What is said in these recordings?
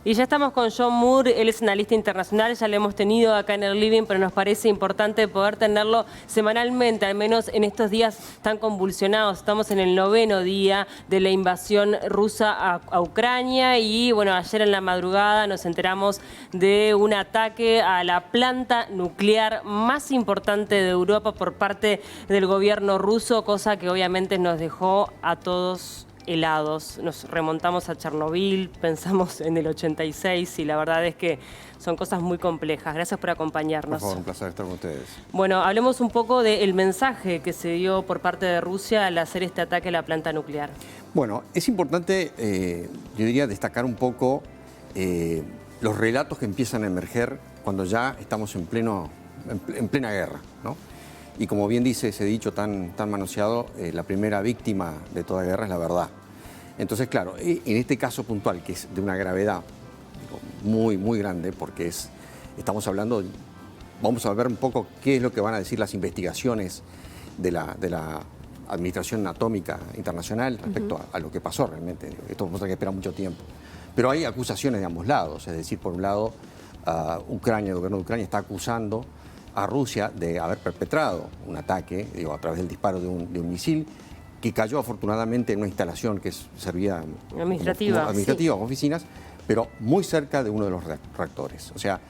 Y ya estamos con John Moore, él es analista internacional, ya lo hemos tenido acá en el living, pero nos parece importante poder tenerlo semanalmente, al menos en estos días tan convulsionados. Estamos en el 9º día de la invasión rusa a Ucrania y bueno, ayer en la madrugada nos enteramos de un ataque a la planta nuclear más importante de Europa por parte del gobierno ruso, cosa que obviamente nos dejó a todos helados. Nos remontamos a Chernobyl, pensamos en el 86 y la verdad es que son cosas muy complejas. Gracias por acompañarnos. Por favor, un placer estar con ustedes. Bueno, hablemos un poco del mensaje que se dio por parte de Rusia al hacer este ataque a la planta nuclear. Bueno, es importante, yo diría, destacar un poco los relatos que empiezan a emerger cuando ya estamos en plena guerra, ¿no? Y como bien dice ese dicho tan manoseado, la primera víctima de toda guerra es la verdad. Entonces, claro, en este caso puntual, que es de una gravedad muy, muy grande, porque estamos hablando, vamos a ver un poco qué es lo que van a decir las investigaciones de la Administración Atómica Internacional respecto a lo que pasó realmente. Esto vamos a tener que esperar mucho tiempo. Pero hay acusaciones de ambos lados, es decir, por un lado, Ucrania, el gobierno de Ucrania está acusando a Rusia de haber perpetrado un ataque, a través del disparo de un misil que cayó afortunadamente en una instalación que servía administrativa, como oficinas, pero muy cerca de uno de los reactores. O sea,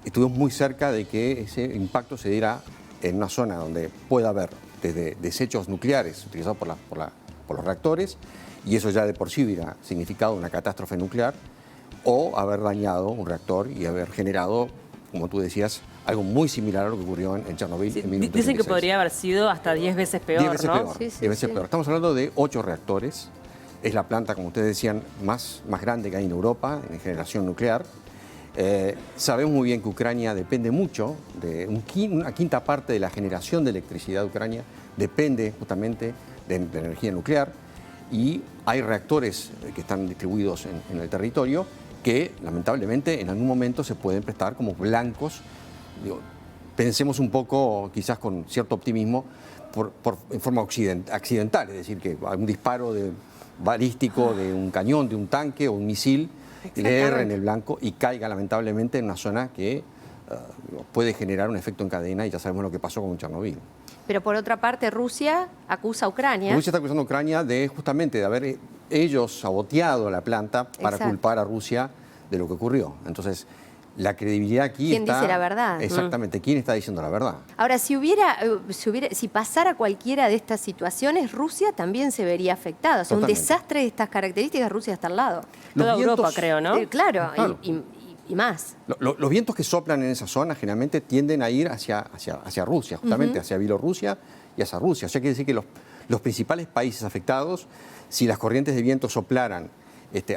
estuvimos muy cerca de que ese impacto se diera en una zona donde pueda haber desde desechos nucleares utilizados por los reactores, y eso ya de por sí hubiera significado una catástrofe nuclear, o haber dañado un reactor y haber generado, como tú decías, algo muy similar a lo que ocurrió en Chernobyl en 1986. Dicen que podría haber sido hasta 10 veces peor, 10 veces ¿no? peor, 10 veces peor. Estamos hablando de 8 reactores. Es la planta, como ustedes decían, más grande que hay en Europa en generación nuclear. Sabemos muy bien que Ucrania depende mucho de una quinta parte de la generación de electricidad de Ucrania depende justamente de energía nuclear, y hay reactores que están distribuidos en el territorio que lamentablemente en algún momento se pueden prestar como blancos. Pensemos un poco, quizás con cierto optimismo, en forma accidental, es decir, que algún disparo balístico de un cañón, de un tanque o un misil le erre en el blanco y caiga lamentablemente en una zona que puede generar un efecto en cadena, y ya sabemos lo que pasó con Chernobyl. Pero por otra parte, Rusia acusa a Ucrania. Rusia está acusando a Ucrania justamente de haber ellos saboteado la planta para culpar a Rusia de lo que ocurrió. Entonces, la credibilidad aquí ¿Quién está... dice la verdad? Exactamente, ¿quién está diciendo la verdad? Ahora, si pasara cualquiera de estas situaciones, Rusia también se vería afectada. O sea, un desastre de estas características, Rusia está al lado. Toda Europa, creo, ¿no? Claro. Y más. Los vientos que soplan en esa zona generalmente tienden a ir hacia Rusia, justamente hacia Bielorrusia y hacia Rusia. O sea, quiere decir que los principales países afectados, si las corrientes de viento soplaran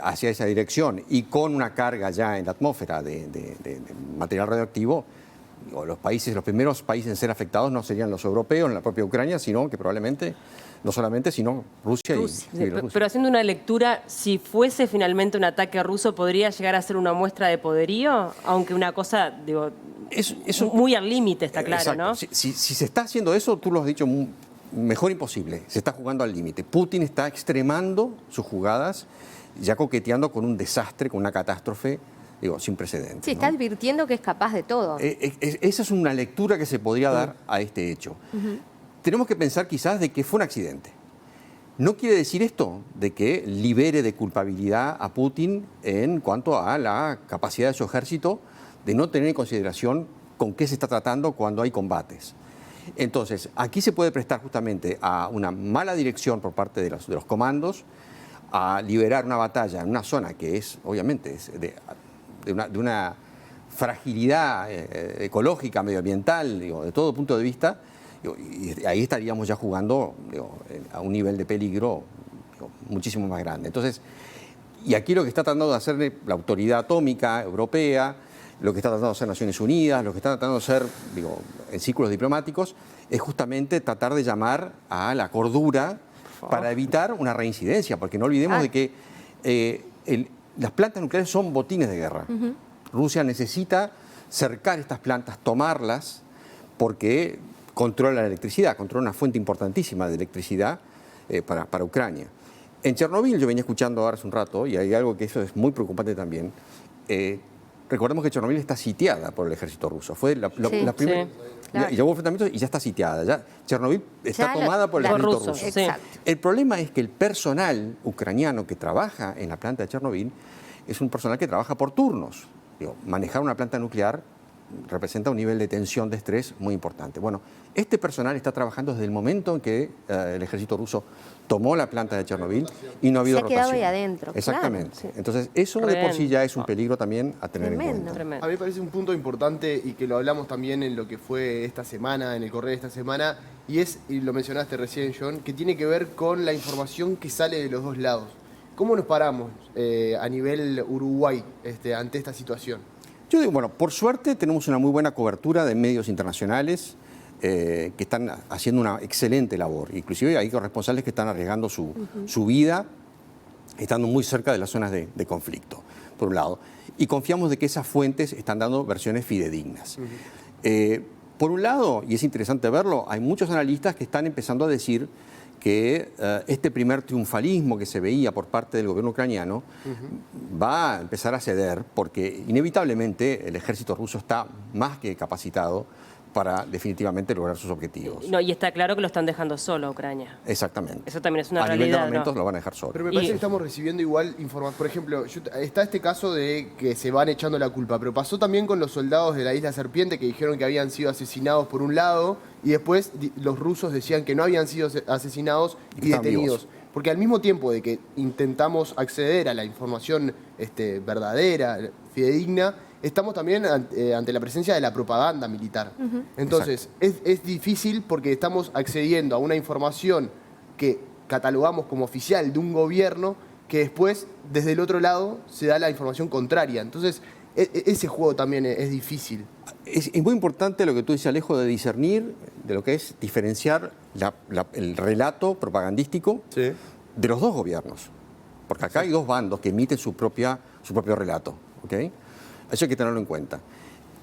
hacia esa dirección y con una carga ya en la atmósfera de material radioactivo, los primeros países en ser afectados no serían los europeos, en la propia Ucrania, sino que probablemente, no solamente, sino Rusia. Y Bielorrusia. Pero haciendo una lectura, si fuese finalmente un ataque ruso, ¿podría llegar a ser una muestra de poderío? Aunque una cosa, digo, muy al límite, está claro, exacto, ¿no? Si se está haciendo eso, tú lo has dicho, mejor imposible. Se está jugando al límite. Putin está extremando sus jugadas, ya coqueteando con un desastre, con una catástrofe, sin precedentes. Sí, está advirtiendo que es capaz de todo. Esa es una lectura que se podría dar a este hecho. Tenemos que pensar quizás de que fue un accidente. No quiere decir esto de que libere de culpabilidad a Putin en cuanto a la capacidad de su ejército de no tener en consideración con qué se está tratando cuando hay combates. Entonces, aquí se puede prestar justamente a una mala dirección por parte de los comandos, a liberar una batalla en una zona que es, obviamente, de una fragilidad ecológica, medioambiental, de todo punto de vista, y ahí estaríamos ya jugando a un nivel de peligro muchísimo más grande. Entonces, y aquí lo que está tratando de hacer la autoridad atómica europea, lo que está tratando de hacer Naciones Unidas, lo que está tratando de hacer en círculos diplomáticos, es justamente tratar de llamar a la cordura para evitar una reincidencia, porque no olvidemos de que las plantas nucleares son botines de guerra. Rusia necesita cercar estas plantas, tomarlas, porque controla la electricidad, controla una fuente importantísima de electricidad para Ucrania. En Chernobyl, yo venía escuchando ahora hace un rato, y hay algo que eso es muy preocupante también, recordemos que Chernobyl está sitiada por el ejército ruso. Fue la primera... Sí, claro. Y ya hubo enfrentamientos y ya está sitiada. Ya Chernobyl está Ya tomada por el la- ejército rusos, ruso. sí. Exacto. El problema es que el personal ucraniano que trabaja en la planta de Chernobyl es un personal que trabaja por turnos. Digo, manejar una planta nuclear representa un nivel de tensión, de estrés muy importante. Bueno, este personal está trabajando desde el momento en que el ejército ruso tomó la planta de Chernobyl y no ha habido Se ha quedado rotación. ahí adentro, claro, Exactamente. sí. Entonces, eso de por sí ya es un Tremendo. peligro también a tener en Tremendo. cuenta. Tremendo. A mí me parece un punto importante y que lo hablamos también en lo que fue esta semana, en el correo de esta semana, y lo mencionaste recién, John, que tiene que ver con la información que sale de los dos lados. ¿Cómo nos paramos a nivel Uruguay ante esta situación? Yo digo, bueno, por suerte tenemos una muy buena cobertura de medios internacionales que están haciendo una excelente labor. Inclusive hay corresponsales que están arriesgando su vida, estando muy cerca de las zonas de conflicto, por un lado. Y confiamos de que esas fuentes están dando versiones fidedignas. Por un lado, y es interesante verlo, hay muchos analistas que están empezando a decir que este primer triunfalismo que se veía por parte del gobierno ucraniano va a empezar a ceder porque inevitablemente el ejército ruso está más que capacitado para definitivamente lograr sus objetivos. No, y está claro que lo están dejando solo a Ucrania. Exactamente. Eso también es una a nivel de realidad, armamentos ¿no? lo van a dejar solo. Pero me parece Y- que estamos recibiendo igual información. Por ejemplo, está este caso de que se van echando la culpa, pero pasó también con los soldados de la isla Serpiente que dijeron que habían sido asesinados por un lado y después los rusos decían que no habían sido asesinados Y que y estaban detenidos. vivos. Porque al mismo tiempo de que intentamos acceder a la información verdadera, fidedigna, estamos también ante la presencia de la propaganda militar. Entonces, es difícil porque estamos accediendo a una información que catalogamos como oficial de un gobierno que después, desde el otro lado, se da la información contraria. Entonces, ese juego también es difícil. Es muy importante lo que tú dices, Alejo, de discernir, de lo que es diferenciar el relato propagandístico de los dos gobiernos. Porque acá hay dos bandos que emiten su propio relato. ¿Ok? Eso hay que tenerlo en cuenta.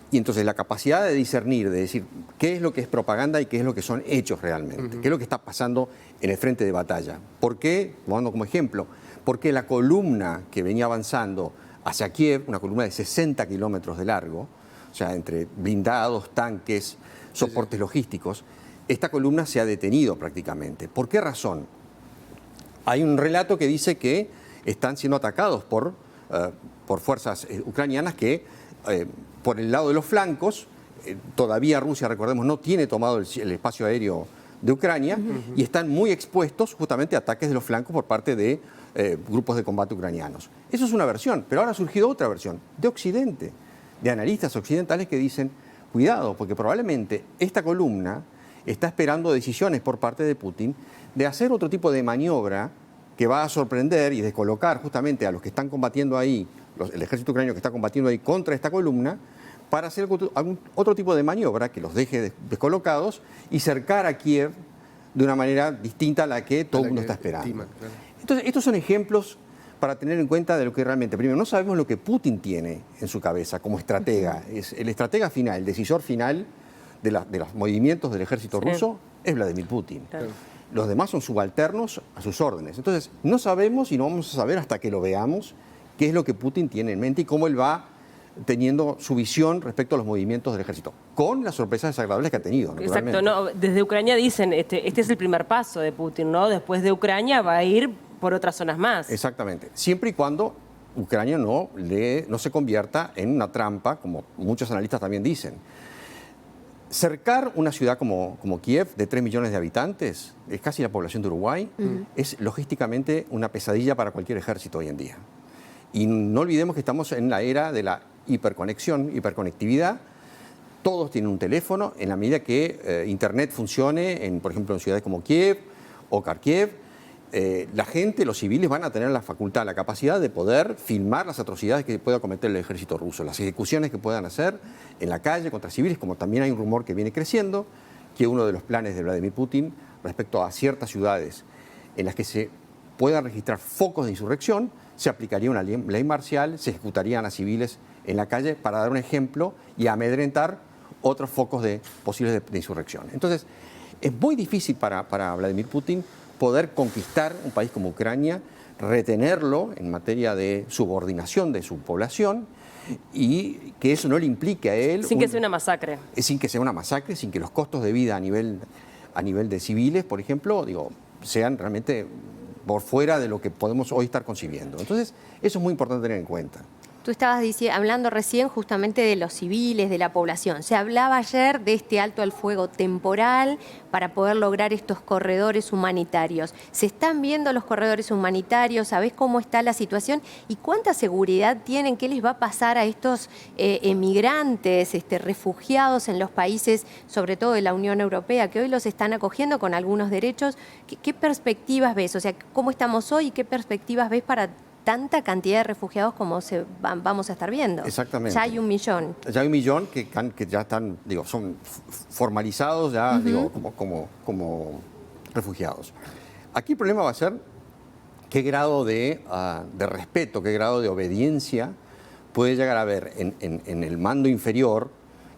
Y entonces la capacidad de discernir, de decir qué es lo que es propaganda y qué es lo que son hechos realmente, qué es lo que está pasando en el frente de batalla. ¿Por qué? Tomando como ejemplo, porque la columna que venía avanzando hacia Kiev, una columna de 60 kilómetros de largo, o sea, entre blindados, tanques, soportes logísticos, esta columna se ha detenido prácticamente. ¿Por qué razón? Hay un relato que dice que están siendo atacados por fuerzas ucranianas que, por el lado de los flancos, todavía Rusia, recordemos, no tiene tomado el espacio aéreo de Ucrania y están muy expuestos justamente a ataques de los flancos por parte de grupos de combate ucranianos. Eso es una versión, pero ahora ha surgido otra versión, de Occidente, de analistas occidentales que dicen, cuidado, porque probablemente esta columna está esperando decisiones por parte de Putin de hacer otro tipo de maniobra que va a sorprender y descolocar justamente a los que están combatiendo ahí, el ejército ucraniano que está combatiendo ahí contra esta columna, para hacer algún otro tipo de maniobra que los deje descolocados y cercar a Kiev de una manera distinta a la que todo el mundo está esperando. Estima, claro. Entonces, estos son ejemplos para tener en cuenta de lo que realmente, primero, no sabemos lo que Putin tiene en su cabeza como estratega. Es el estratega final, el decisor final de los movimientos del ejército ruso es Vladimir Putin. Claro. Los demás son subalternos a sus órdenes. Entonces, no sabemos y no vamos a saber hasta que lo veamos qué es lo que Putin tiene en mente y cómo él va teniendo su visión respecto a los movimientos del ejército, con las sorpresas desagradables que ha tenido, naturalmente. Exacto, no, desde Ucrania dicen, este es el primer paso de Putin, ¿no? Después de Ucrania va a ir por otras zonas más. Exactamente. Siempre y cuando Ucrania no se convierta en una trampa, como muchos analistas también dicen. Cercar una ciudad como Kiev, de 3 millones de habitantes, es casi la población de Uruguay, es logísticamente una pesadilla para cualquier ejército hoy en día. Y no olvidemos que estamos en la era de la hiperconectividad. Todos tienen un teléfono. En la medida que Internet funcione, por ejemplo, en ciudades como Kiev o Kharkiv, la gente, los civiles, van a tener la facultad, la capacidad de poder filmar las atrocidades que pueda cometer el ejército ruso, las ejecuciones que puedan hacer en la calle contra civiles, como también hay un rumor que viene creciendo, que uno de los planes de Vladimir Putin respecto a ciertas ciudades en las que se puedan registrar focos de insurrección, se aplicaría una ley marcial, se ejecutarían a civiles en la calle para dar un ejemplo y amedrentar otros focos posibles de insurrección. Entonces, es muy difícil para Vladimir Putin poder conquistar un país como Ucrania, retenerlo en materia de subordinación de su población y que eso no le implique a él... Sin que sea una masacre. Sin que sea una masacre, sin que los costos de vida a nivel de civiles, por ejemplo, sean realmente por fuera de lo que podemos hoy estar concibiendo. Entonces, eso es muy importante tener en cuenta. Tú estabas hablando recién justamente de los civiles, de la población. Se hablaba ayer de este alto al fuego temporal para poder lograr estos corredores humanitarios. ¿Se están viendo los corredores humanitarios? ¿Sabés cómo está la situación? ¿Y cuánta seguridad tienen? ¿Qué les va a pasar a estos emigrantes, refugiados en los países, sobre todo de la Unión Europea, que hoy los están acogiendo con algunos derechos? ¿Qué perspectivas ves? O sea, ¿cómo estamos hoy y qué perspectivas ves para tanta cantidad de refugiados como vamos a estar viendo? Exactamente. Ya hay 1 millón. Ya hay 1 millón que ya están, son formalizados ya, como refugiados. Aquí el problema va a ser qué grado de respeto, qué grado de obediencia puede llegar a haber en el mando inferior,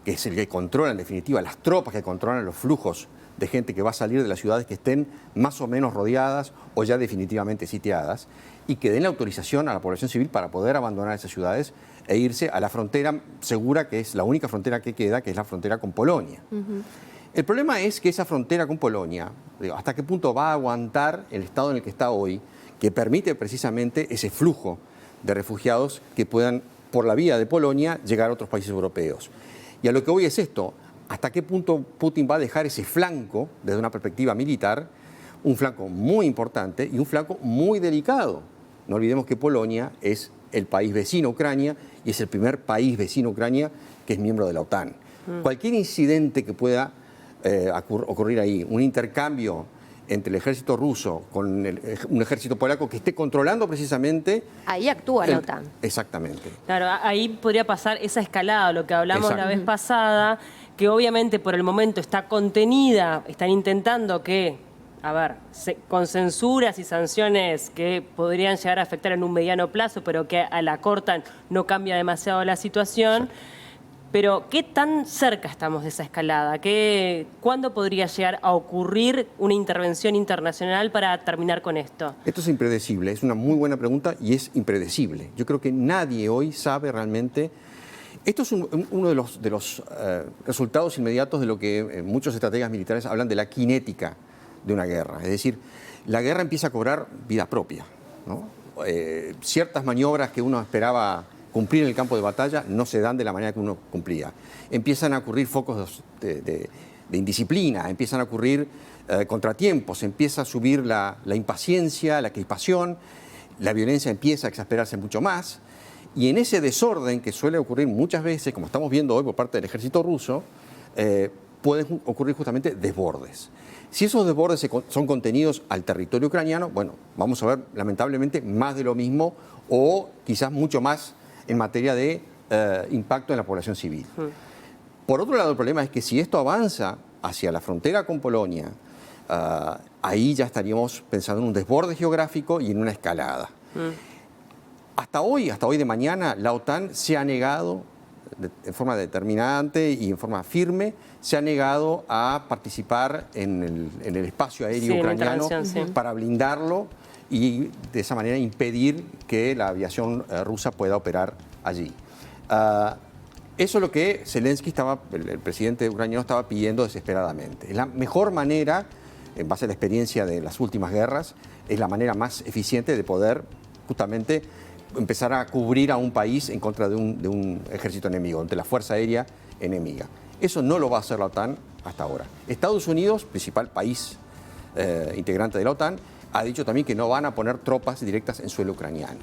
que es el que controla en definitiva las tropas que controlan los flujos de gente que va a salir de las ciudades que estén más o menos rodeadas o ya definitivamente sitiadas, y que den la autorización a la población civil para poder abandonar esas ciudades e irse a la frontera segura, que es la única frontera que queda, que es la frontera con Polonia. El problema es que esa frontera con Polonia, ¿hasta qué punto va a aguantar el estado en el que está hoy, que permite precisamente ese flujo de refugiados que puedan, por la vía de Polonia, llegar a otros países europeos? Y a lo que voy es esto: ¿hasta qué punto Putin va a dejar ese flanco, desde una perspectiva militar, un flanco muy importante y un flanco muy delicado? No olvidemos que Polonia es el país vecino a Ucrania y es el primer país vecino a Ucrania que es miembro de la OTAN. Cualquier incidente que pueda ocurrir ahí, un intercambio entre el ejército ruso con un ejército polaco que esté controlando precisamente... Ahí actúa la OTAN. Exactamente. Claro, ahí podría pasar esa escalada, lo que hablamos Exacto. la vez pasada, que obviamente por el momento está contenida, están intentando que, con censuras y sanciones que podrían llegar a afectar en un mediano plazo, pero que a la corta no cambia demasiado la situación. Pero, ¿qué tan cerca estamos de esa escalada? ¿Cuándo podría llegar a ocurrir una intervención internacional para terminar con esto? Esto es impredecible, es una muy buena pregunta y es impredecible. Yo creo que nadie hoy sabe realmente... Esto es uno de los resultados inmediatos de lo que muchos estrategas militares hablan de la cinética de una guerra. Es decir, la guerra empieza a cobrar vida propia, ¿no? Ciertas maniobras que uno esperaba cumplir en el campo de batalla no se dan de la manera que uno cumplía. Empiezan a ocurrir focos de indisciplina, empiezan a ocurrir contratiempos, empieza a subir la impaciencia, la crispación, la violencia empieza a exasperarse mucho más, y en ese desorden que suele ocurrir muchas veces, como estamos viendo hoy por parte del ejército ruso, pueden ocurrir justamente desbordes. Si esos desbordes son contenidos al territorio ucraniano, bueno, vamos a ver lamentablemente más de lo mismo o quizás mucho más en materia de impacto en la población civil. Por otro lado, el problema es que si esto avanza hacia la frontera con Polonia, ahí ya estaríamos pensando en un desborde geográfico y en una escalada. Hasta hoy de mañana, la OTAN se ha negado en forma determinante y en forma firme, se ha negado a participar en el espacio aéreo ucraniano para blindarlo y de esa manera impedir que la aviación rusa pueda operar allí. Eso es lo que Zelensky el presidente ucraniano estaba pidiendo desesperadamente. Es la mejor manera, en base a la experiencia de las últimas guerras, es la manera más eficiente de poder justamente empezar a cubrir a un país en contra de un ejército enemigo, ante la fuerza aérea enemiga. Eso no lo va a hacer la OTAN hasta ahora. Estados Unidos, principal país integrante de la OTAN, ha dicho también que no van a poner tropas directas en suelo ucraniano.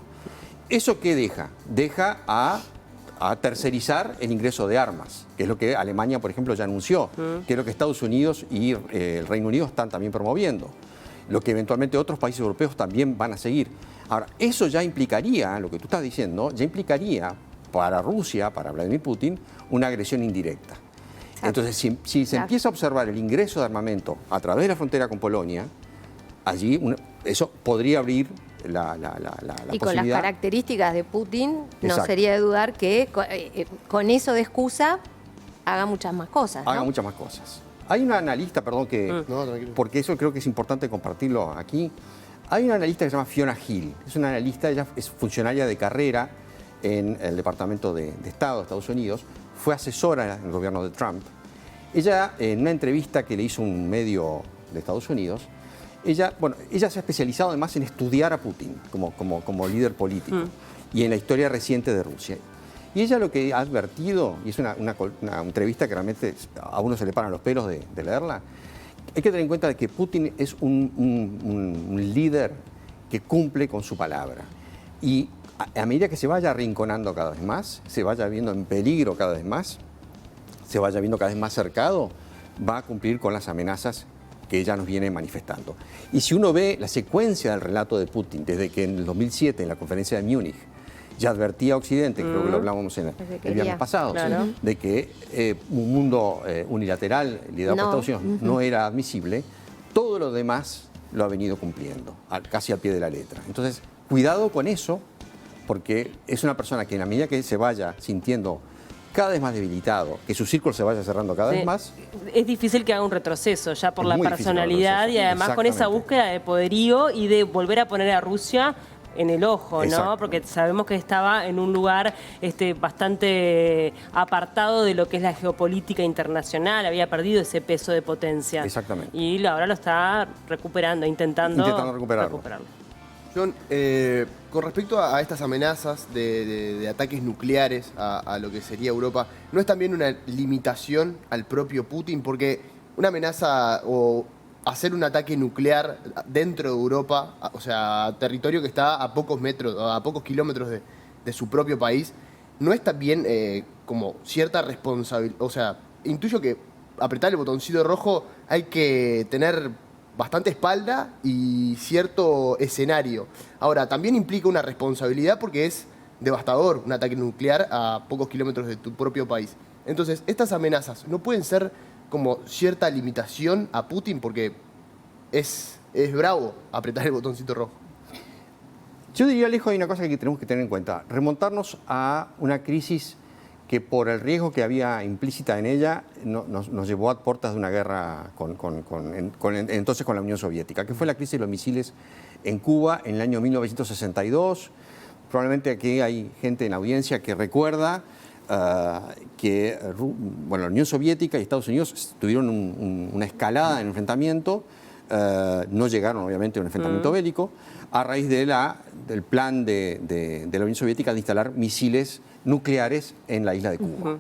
¿Eso qué deja? Deja a tercerizar el ingreso de armas, que es lo que Alemania, por ejemplo, ya anunció, que es lo que Estados Unidos y el Reino Unido están también promoviendo, lo que eventualmente otros países europeos también van a seguir. Ahora, eso ya implicaría, lo que tú estás diciendo, ya implicaría para Rusia, para Vladimir Putin, una agresión indirecta. Entonces, si se empieza a observar el ingreso de armamento a través de la frontera con Polonia, allí eso podría abrir la y posibilidad. con las características de Putin, no Exacto. sería de dudar que con eso de excusa haga muchas más cosas, ¿no? Haga muchas más cosas. Hay una analista, perdón, No, tranquilo. porque eso creo que es importante compartirlo aquí. Hay una analista que se llama Fiona Hill. Es una analista, ella es funcionaria de carrera en el Departamento de Estado de Estados Unidos. Fue asesora en el gobierno de Trump. Ella, en una entrevista que le hizo un medio de Estados Unidos, ella se ha especializado además en estudiar a Putin como líder político y en la historia reciente de Rusia. Y ella lo que ha advertido, y es una entrevista que realmente a uno se le paran los pelos de leerla, hay que tener en cuenta de que Putin es un líder que cumple con su palabra. Y a medida que se vaya arrinconando cada vez más, se vaya viendo en peligro cada vez más, se vaya viendo cada vez más cercado, va a cumplir con las amenazas que ella nos viene manifestando. Y si uno ve la secuencia del relato de Putin, desde que en el 2007, en la conferencia de Múnich, ya advertía a Occidente, creo que lo hablábamos el viernes pasado, claro, de que un mundo unilateral liderado por Estados Unidos no era admisible, todo lo demás lo ha venido cumpliendo, casi al pie de la letra. Entonces, cuidado con eso, porque es una persona que en la medida que se vaya sintiendo cada vez más debilitado, que su círculo se vaya cerrando cada vez más. Es difícil que haga un retroceso ya por Es la muy difícil personalidad y además con esa Exactamente. búsqueda de poderío y de volver a poner a Rusia en el ojo, ¿no? Porque sabemos que estaba en un lugar bastante apartado de lo que es la geopolítica internacional, había perdido ese peso de potencia. Exactamente. Y ahora lo está recuperando, intentando recuperarlo. John, con respecto a estas amenazas de ataques nucleares a lo que sería Europa, ¿no es también una limitación al propio Putin? Porque una amenaza o hacer un ataque nuclear dentro de Europa, o sea, territorio que está a pocos metros, a pocos kilómetros de su propio país, ¿no es también como cierta responsabilidad? O sea, intuyo que apretar el botoncito rojo hay que tener bastante espalda y cierto escenario. Ahora, también implica una responsabilidad porque es devastador un ataque nuclear a pocos kilómetros de tu propio país. Entonces, estas amenazas no pueden ser como cierta limitación a Putin porque es bravo apretar el botoncito rojo. Yo diría, Alejo, hay una cosa que tenemos que tener en cuenta. Remontarnos a una crisis que por el riesgo que había implícita en ella nos llevó a puertas de una guerra entonces con la Unión Soviética, que fue la crisis de los misiles en Cuba en el año 1962. Probablemente aquí hay gente en la audiencia que recuerda que la Unión Soviética y Estados Unidos tuvieron una escalada en el enfrentamiento, no llegaron obviamente a un enfrentamiento bélico, a raíz del plan de la Unión Soviética de instalar misiles nucleares en la isla de Cuba.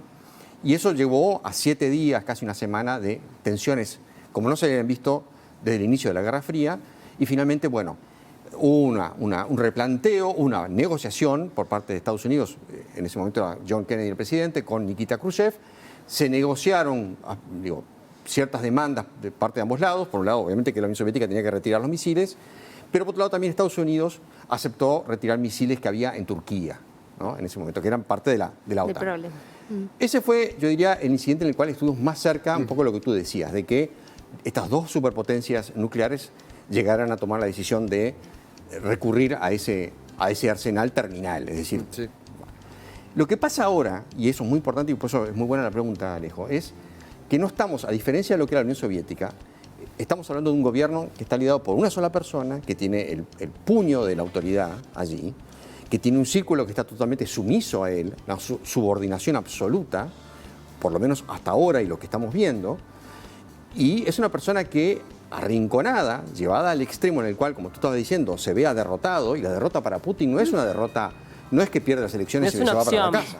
Y eso llevó a 7 días, casi una semana, de tensiones como no se habían visto desde el inicio de la Guerra Fría, y finalmente, bueno, un replanteo, una negociación por parte de Estados Unidos, en ese momento era John Kennedy el presidente, con Nikita Khrushchev. Se negociaron ciertas demandas de parte de ambos lados. Por un lado, obviamente, que la Unión Soviética tenía que retirar los misiles, pero por otro lado también Estados Unidos aceptó retirar misiles que había en Turquía, ¿no? En ese momento, que eran parte de la OTAN. Ese fue, yo diría, el incidente en el cual estuvimos más cerca, un poco lo que tú decías, de que estas dos superpotencias nucleares llegaran a tomar la decisión de recurrir a ese arsenal terminal. Es decir, lo que pasa ahora, y eso es muy importante y por eso es muy buena la pregunta, Alejo, es que no estamos, a diferencia de lo que era la Unión Soviética, estamos hablando de un gobierno que está liderado por una sola persona, que tiene el puño de la autoridad allí, que tiene un círculo que está totalmente sumiso a él, una subordinación absoluta, por lo menos hasta ahora y lo que estamos viendo, y es una persona que, arrinconada, llevada al extremo en el cual, como tú estabas diciendo, se vea derrotado, y la derrota para Putin no es una derrota, no es que pierda las elecciones y se va para la casa.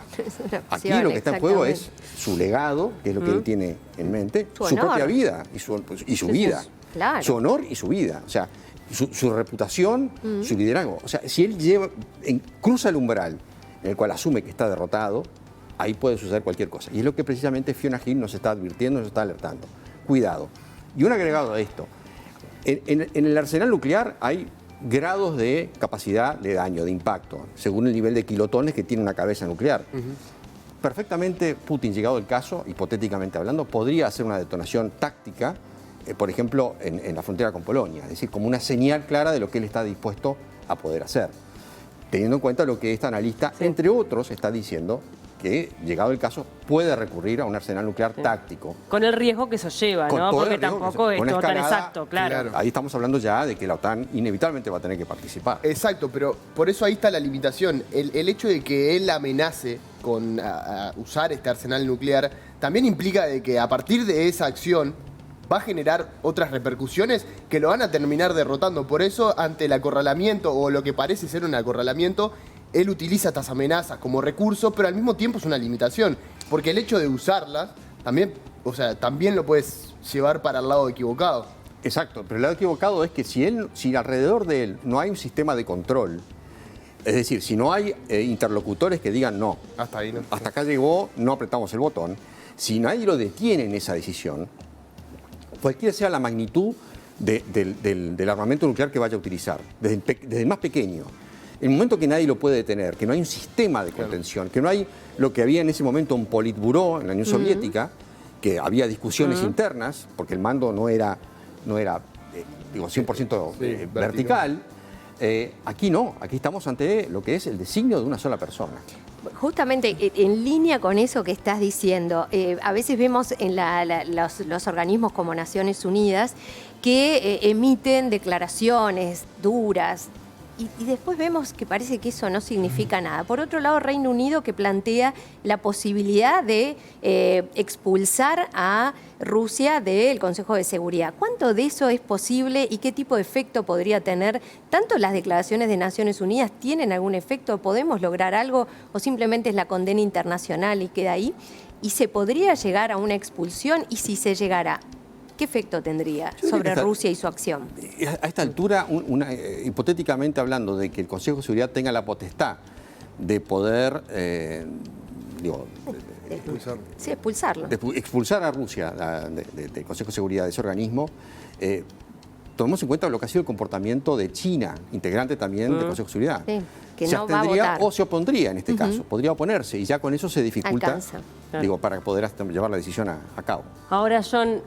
Aquí lo que está en juego es su legado, que es lo que él tiene en mente, su propia vida y su vida, claro, su honor y su vida, o sea, su reputación, su liderazgo. O sea, si él cruza el umbral en el cual asume que está derrotado, ahí puede suceder cualquier cosa. Y es lo que precisamente Fiona Hill nos está advirtiendo, nos está alertando. Cuidado. Y un agregado a esto. En el arsenal nuclear hay grados de capacidad de daño, de impacto, según el nivel de kilotones que tiene una cabeza nuclear. Perfectamente Putin, llegado el caso, hipotéticamente hablando, podría hacer una detonación táctica, por ejemplo, en la frontera con Polonia, es decir, como una señal clara de lo que él está dispuesto a poder hacer, teniendo en cuenta lo que esta analista, entre otros, está diciendo que, llegado el caso, puede recurrir a un arsenal nuclear táctico. Con el riesgo que eso lleva, Con ¿no? todo el Porque riesgo que tampoco se- es con todo tan escalada, exacto, claro. claro. Ahí estamos hablando ya de que la OTAN inevitablemente va a tener que participar. Exacto, pero por eso ahí está la limitación. El hecho de que él amenace con a usar este arsenal nuclear también implica de que a partir de esa acción va a generar otras repercusiones que lo van a terminar derrotando. Por eso, ante el acorralamiento o lo que parece ser un acorralamiento, él utiliza estas amenazas como recurso, pero al mismo tiempo es una limitación. Porque el hecho de usarlas también, o sea, también lo puedes llevar para el lado equivocado. Exacto, pero el lado equivocado es que si alrededor de él no hay un sistema de control, es decir, si no hay interlocutores que digan no, Hasta ahí, ¿no? hasta acá llegó, no apretamos el botón, si nadie lo detiene en esa decisión, cualquiera sea la magnitud del armamento nuclear que vaya a utilizar, desde el más pequeño, en el momento que nadie lo puede detener, que no hay un sistema de contención, que no hay lo que había en ese momento un politburó en la Unión Soviética, que había discusiones internas, porque el mando no era digo, 100% vertical. Aquí no, aquí estamos ante lo que es el designio de una sola persona. Justamente en línea con eso que estás diciendo, a veces vemos en los organismos como Naciones Unidas que emiten declaraciones duras y después vemos que parece que eso no significa nada. Por otro lado, Reino Unido que plantea la posibilidad de expulsar a Rusia del Consejo de Seguridad. ¿Cuánto de eso es posible y qué tipo de efecto podría tener? ¿Tanto las declaraciones de Naciones Unidas tienen algún efecto? ¿Podemos lograr algo o simplemente es la condena internacional y queda ahí? ¿Y se podría llegar a una expulsión? Y si se llegara, ¿qué efecto tendría sobre Rusia y su acción? A esta altura, hipotéticamente hablando de que el Consejo de Seguridad tenga la potestad de poder Sí, expulsarlo. expulsar a Rusia del Consejo de Seguridad de ese organismo, tomemos en cuenta lo que ha sido el comportamiento de China, integrante también del Consejo de Seguridad. Sí, que se no va a abstendría votar. o se opondría en este caso, podría oponerse y ya con eso se dificulta, Alcanza. para poder llevar la decisión a cabo. Ahora, John,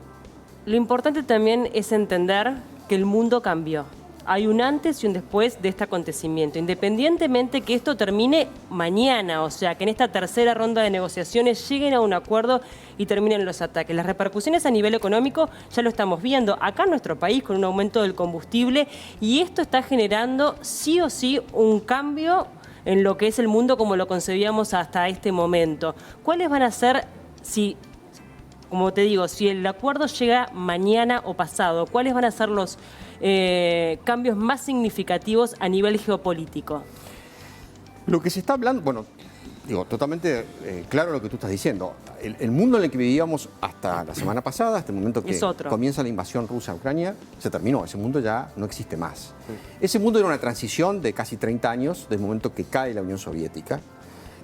lo importante también es entender que el mundo cambió. Hay un antes y un después de este acontecimiento, independientemente que esto termine mañana, o sea, que en esta tercera ronda de negociaciones lleguen a un acuerdo y terminen los ataques. Las repercusiones a nivel económico ya lo estamos viendo acá en nuestro país con un aumento del combustible y esto está generando sí o sí un cambio en lo que es el mundo como lo concebíamos hasta este momento. ¿Cuáles van a ser, como te digo, si el acuerdo llega mañana o pasado, cuáles van a ser los cambios más significativos a nivel geopolítico? Lo que se está hablando, bueno, totalmente claro lo que tú estás diciendo. El mundo en el que vivíamos hasta la semana pasada, hasta el momento que comienza la invasión rusa a Ucrania, se terminó. Ese mundo ya no existe más. Ese mundo era una transición de casi 30 años, desde el momento que cae la Unión Soviética.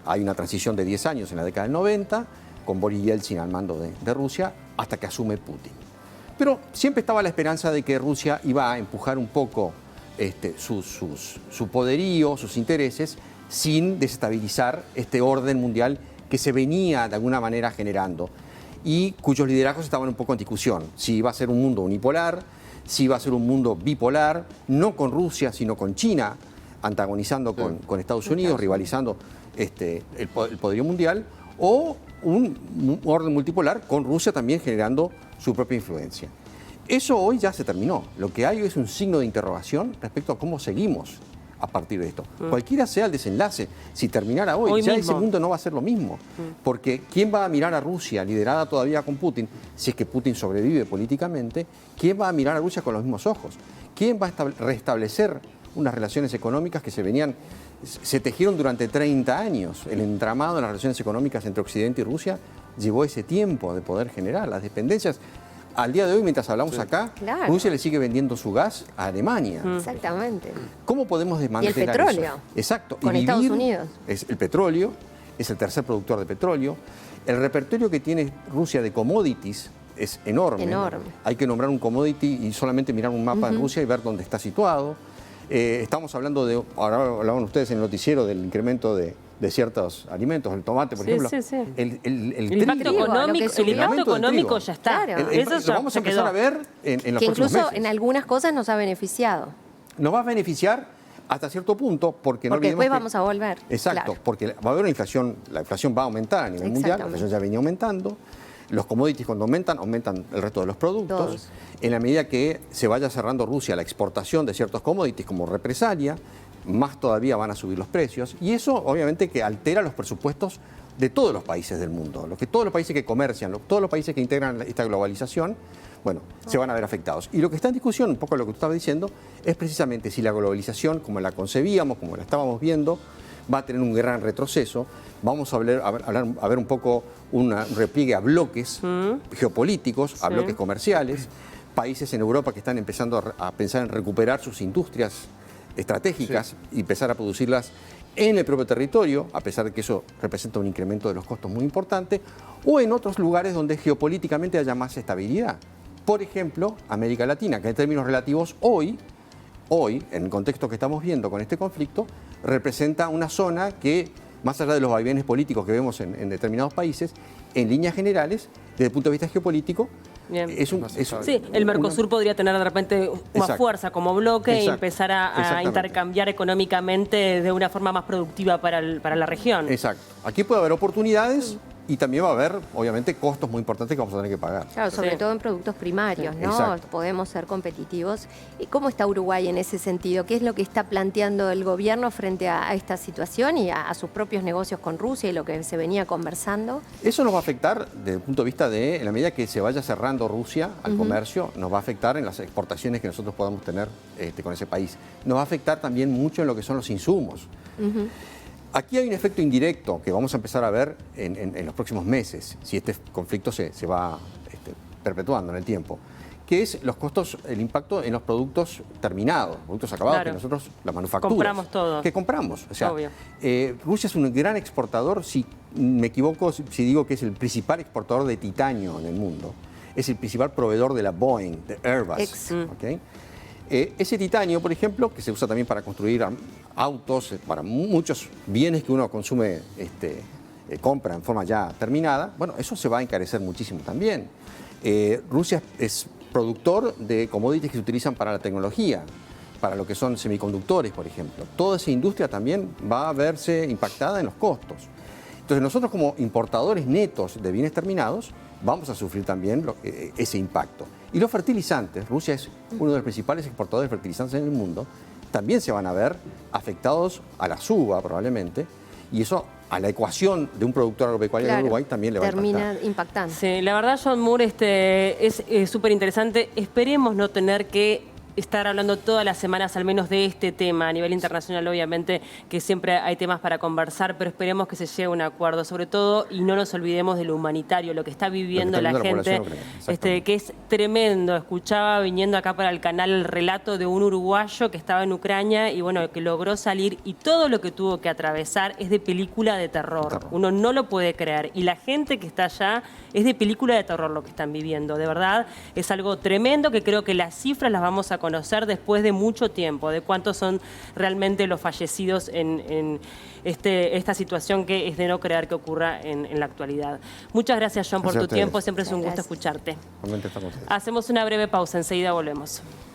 Hay una transición de 10 años en la década del 90, con Boris Yeltsin al mando de Rusia, hasta que asume Putin. Pero siempre estaba la esperanza de que Rusia iba a empujar un poco su poderío, sus intereses, sin desestabilizar este orden mundial que se venía de alguna manera generando y cuyos liderazgos estaban un poco en discusión. Si iba a ser un mundo unipolar, si iba a ser un mundo bipolar, no con Rusia, sino con China, antagonizando con Estados Unidos, rivalizando el poderío mundial, o un orden multipolar con Rusia también generando su propia influencia. Eso hoy ya se terminó. Lo que hay hoy es un signo de interrogación respecto a cómo seguimos a partir de esto. Cualquiera sea el desenlace, si terminara hoy ya mismo. ese mundo no va a ser lo mismo. Porque ¿quién va a mirar a Rusia, liderada todavía con Putin, si es que Putin sobrevive políticamente? ¿Quién va a mirar a Rusia con los mismos ojos? ¿Quién va a restablecer unas relaciones económicas que se tejieron durante 30 años? El entramado de las relaciones económicas entre Occidente y Rusia llevó ese tiempo de poder generar las dependencias. Al día de hoy, mientras hablamos acá, Claro. Rusia le sigue vendiendo su gas a Alemania. Exactamente. ¿Cómo podemos desmantelar Y el petróleo. eso? Exacto. Con Estados Unidos. El petróleo, es el tercer productor de petróleo. El repertorio que tiene Rusia de commodities es enorme. Enorme. Hay que nombrar un commodity y solamente mirar un mapa en Rusia y ver dónde está situado. Estamos hablando ahora hablaban ustedes en el noticiero del incremento de ciertos alimentos, el tomate, por ejemplo. Sí. El El impacto trigo. económico, el incremento económico ya está. Claro. Eso Lo ya vamos a se empezar quedó. a ver en los Que próximos incluso meses. en algunas cosas nos ha beneficiado. Nos va a beneficiar Hasta cierto punto, porque no Porque olvidemos después que- vamos a volver. Exacto, Claro. porque va a haber una inflación, la inflación va a aumentar a nivel mundial, la Exactamente. inflación ya venía aumentando, los commodities cuando aumentan el resto de los productos. Todos. En la medida que se vaya cerrando Rusia la exportación de ciertos commodities como represalia, más todavía van a subir los precios y eso obviamente que altera los presupuestos de todos los países del mundo. Todos los países que comercian, todos los países que integran esta globalización, bueno, se van a ver afectados. Y lo que está en discusión, un poco lo que tú estabas diciendo, es precisamente si la globalización, como la concebíamos, como la estábamos viendo, va a tener un gran retroceso. Vamos a ver un poco un repliegue a bloques geopolíticos, a Sí. bloques comerciales, países en Europa que están empezando a pensar en recuperar sus industrias estratégicas y empezar a producirlas en el propio territorio, a pesar de que eso representa un incremento de los costos muy importante, o en otros lugares donde geopolíticamente haya más estabilidad. Por ejemplo, América Latina, que en términos relativos hoy, en el contexto que estamos viendo con este conflicto, representa una zona que, más allá de los vaivenes políticos que vemos en determinados países, en líneas generales, desde el punto de vista geopolítico, Bien. Sí, el Mercosur podría tener de repente más Exacto. fuerza como bloque y Exacto. empezar a Exactamente. intercambiar económicamente de una forma más productiva para la región. Exacto. Aquí puede haber oportunidades y también va a haber, obviamente, costos muy importantes que vamos a tener que pagar. Claro, sobre Sí. todo en productos primarios, ¿no? Exacto. Podemos ser competitivos. ¿Y cómo está Uruguay en ese sentido? ¿Qué es lo que está planteando el gobierno frente a esta situación y a sus propios negocios con Rusia y lo que se venía conversando? Eso nos va a afectar desde el punto de vista de, en la medida que se vaya cerrando Rusia al comercio, nos va a afectar en las exportaciones que nosotros podamos tener con ese país. Nos va a afectar también mucho en lo que son los insumos. Aquí hay un efecto indirecto que vamos a empezar a ver en los próximos meses, si este conflicto se va perpetuando en el tiempo, que es los costos, el impacto en los productos terminados, productos acabados, Claro. que nosotros, la manufactura. Compramos todo. Que compramos. O sea, Obvio. Rusia es un gran exportador, si me equivoco, si digo que es el principal exportador de titanio en el mundo. Es el principal proveedor de la Boeing, de Airbus. ¿Ok? Ese titanio, por ejemplo, que se usa también para construir autos, para muchos bienes que uno consume, compra en forma ya terminada, bueno, eso se va a encarecer muchísimo también. Rusia es productor de commodities que se utilizan para la tecnología, para lo que son semiconductores, por ejemplo. Toda esa industria también va a verse impactada en los costos. Entonces nosotros como importadores netos de bienes terminados vamos a sufrir también ese impacto. Y los fertilizantes, Rusia es uno de los principales exportadores de fertilizantes en el mundo, también se van a ver afectados a la suba probablemente, y eso a la ecuación de un productor agropecuario en Claro, Uruguay también le va a impactar. termina impactando. Sí, la verdad, John Moore, es súper interesante. Esperemos no tener que estar hablando todas las semanas al menos de este tema. A nivel internacional, obviamente, que siempre hay temas para conversar, pero esperemos que se llegue a un acuerdo, sobre todo, y no nos olvidemos de lo humanitario, lo que está viviendo la viviendo la gente, población ucraniana, exactamente. que es tremendo. Escuchaba viniendo acá para el canal el relato de un uruguayo que estaba en Ucrania y bueno, que logró salir y todo lo que tuvo que atravesar es de película de terror. Uno no lo puede creer. Y la gente que está allá es de película de terror lo que están viviendo. De verdad, es algo tremendo que creo que las cifras las vamos a conocer después de mucho tiempo, de cuántos son realmente los fallecidos en esta situación que es de no creer que ocurra en la actualidad. Muchas gracias, John, por Gracias a tu ustedes. tiempo. Siempre es un gusto Gracias. escucharte. Realmente está contento. Hacemos una breve pausa, enseguida volvemos.